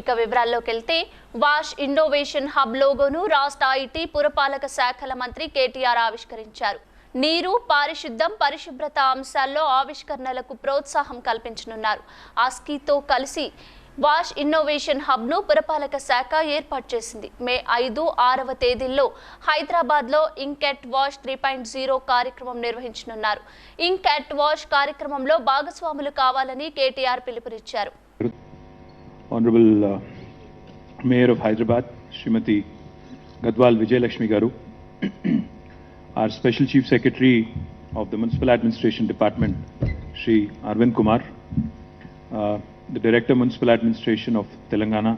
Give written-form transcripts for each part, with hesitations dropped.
ఇక వివరాల్లోకి వెళ్తే వాష్ ఇన్నోవేషన్ హబ్ లోగోను రాష్ట్ర ఐటీ పురపాలక శాఖల మంత్రి కేటీఆర్ ఆవిష్కరించారు. నీరు, పారిశుద్ధం, పరిశుభ్రత అంశాల్లో ఆవిష్కరణలకు ప్రోత్సాహం కల్పించనున్నారు. ఆస్కీతో కలిసి వాష్ ఇన్నోవేషన్ హబ్ ను పురపాలక శాఖ ఏర్పాటు చేసింది. మే 5, 6వ తేదీల్లో హైదరాబాద్ లో ఇంక్ ఎట్ వాష్ 3.0 కార్యక్రమం నిర్వహించనున్నారు. ఇంక్ ఎట్ వాష్ కార్యక్రమంలో భాగస్వాములు కావాలని కేటీఆర్ పిలుపునిచ్చారు. Honorable Mayor of Hyderabad, Srimati Gadwal Vijayalakshmi Garu, our Special Chief Secretary of the Municipal Administration Department, Shri Arvind Kumar, the Director Municipal Administration of Telangana,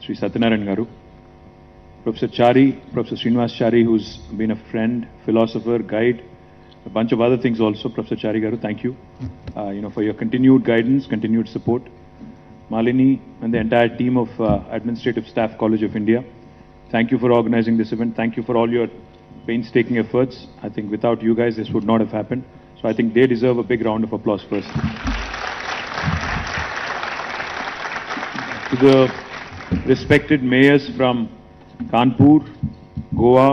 Shri Satyanarayan Garu, Professor Chari, Professor Srinivas Chari, who's been a friend, philosopher, guide, a bunch of other things also. Professor Chari Garu, thank you, for your continued guidance, continued support. Malini and the entire team of Administrative Staff College of India, thank you for organizing this event. Thank you for all your painstaking efforts. I think without you guys this would not have happened. So I think they deserve a big round of applause first. To the respected mayors from Kanpur, Goa,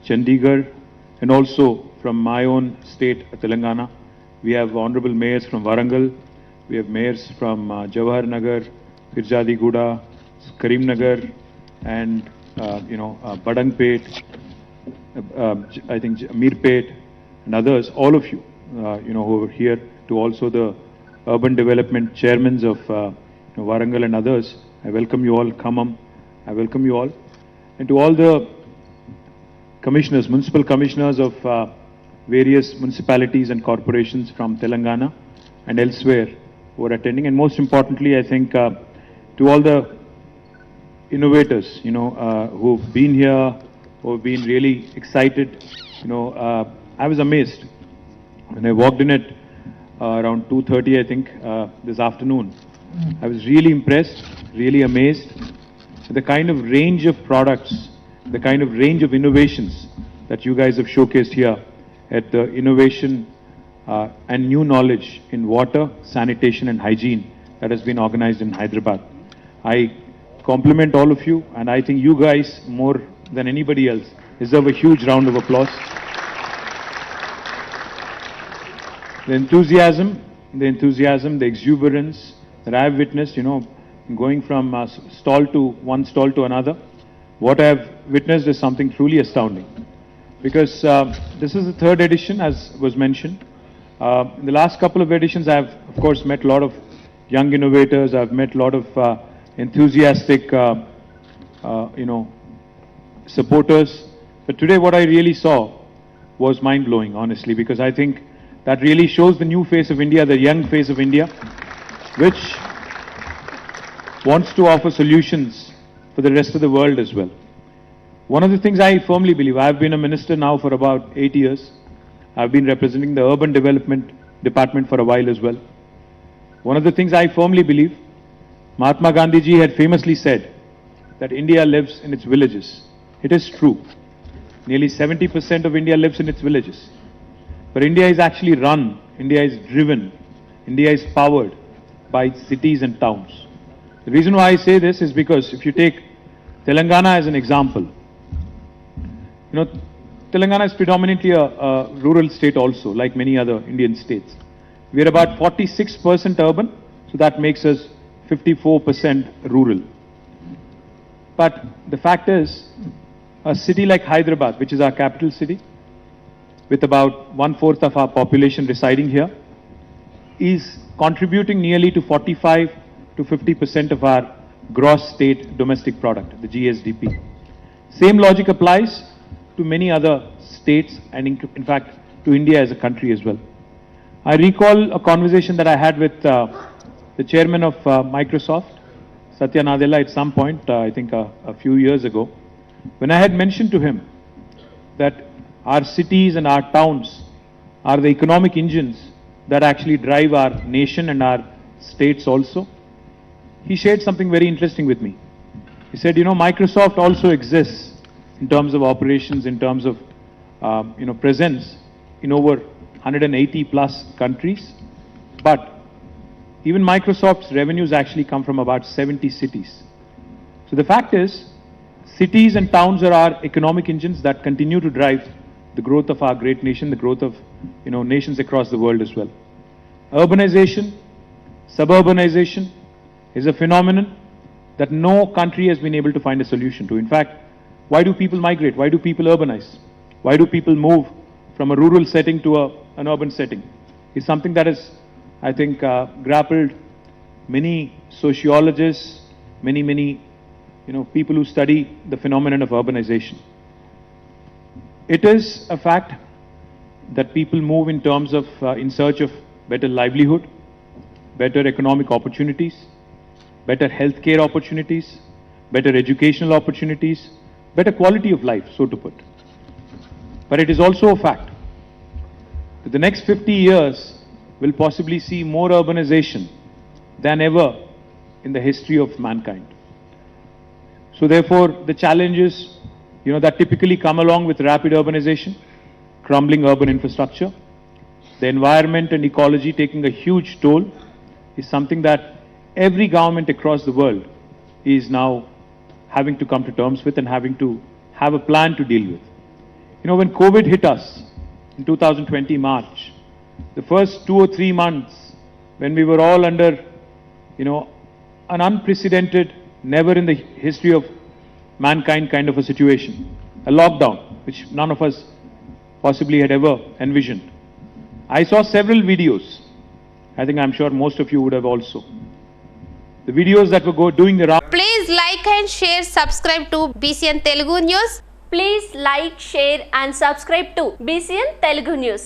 Chandigarh, and also from my own state, Telangana, we have honorable mayors from Warangal. We have mayors from Jawahar Nagar, Pirzadiguda, Karimnagar, and Badangpet, I think Mirpet, and others. All of you, who are here. To also the urban development chairmen of Warangal and others. I welcome you all. Khammam, I welcome you all, and to all the commissioners, municipal commissioners of various municipalities and corporations from Telangana and elsewhere who are attending, and most importantly, I think to all the innovators, who've been here, who've been really excited. I was amazed when I walked in it around 2:30, I think, this afternoon. I was really impressed, really amazed with the kind of range of products, the kind of range of innovations that you guys have showcased here at the innovation and new knowledge in water, sanitation and hygiene that has been organized in Hyderabad. I compliment all of you, and I think you guys, more than anybody else, deserve a huge round of applause. The enthusiasm, the exuberance that I have witnessed, going from one stall to another, what I have witnessed is something truly astounding. Because this is the third edition, as was mentioned. In the last couple of editions, I have, of course, met a lot of young innovators. I've met a lot of enthusiastic, supporters. But today, what I really saw was mind-blowing, honestly, because I think that really shows the new face of India, the young face of India, which wants to offer solutions for the rest of the world as well. One of the things I firmly believe, I've been a minister now for about 8 years. I've been representing the Urban Development Department for a while as well. One of the things I firmly believe, Mahatma Gandhi ji had famously said that India lives in its villages. It is true. Nearly 70% of India lives in its villages. But India is actually run, India is driven, India is powered by cities and towns. The reason why I say this is because if you take Telangana as an example, Telangana is predominantly a rural state also, like many other Indian states. We are about 46% urban, so that makes us 54% rural. But the fact is, a city like Hyderabad, which is our capital city, with about 1/4 of our population residing here, is contributing nearly to 45 to 50% of our gross state domestic product, the GSDP. Same logic applies to many other states and in fact to India as a country as well. I recall a conversation that I had with the chairman of Microsoft, Satya Nadella, at some point, I think a few years ago, when I had mentioned to him that our cities and our towns are the economic engines that actually drive our nation and our states also. He shared something very interesting with me. He said, Microsoft also exists in terms of operations, in terms of, presence in over 180 plus countries. But Even Microsoft's revenues actually come from about 70 cities. So the fact is, cities and towns are our economic engines that continue to drive the growth of our great nation, the growth of nations across the world as well. Urbanization, suburbanization is a phenomenon that no country has been able to find a solution to. In fact, why do people migrate? Why do people urbanize? Why do people move from a rural setting to an urban setting? It's something that has, I think, grappled many sociologists, many people who study the phenomenon of urbanization. It is a fact that people move in terms of, in search of better livelihood, better economic opportunities, better healthcare opportunities, better educational opportunities, better quality of life, so to put. But it is also a fact that the next 50 years will possibly see more urbanization than ever in the history of mankind. So therefore, the challenges, that typically come along with rapid urbanization, crumbling urban infrastructure, the environment and ecology taking a huge toll, is something that every government across the world is now having to come to terms with and having to have a plan to deal with. When COVID hit us in 2020 March, the first 2 or 3 months when we were all under, an unprecedented, never in the history of mankind kind of a situation, a lockdown, which none of us possibly had ever envisioned. I saw several videos. I'm sure most of you would have also. The videos that were doing the round. Please like and share, subscribe to Bcn Telugu News. Please like, share and subscribe to Bcn Telugu News.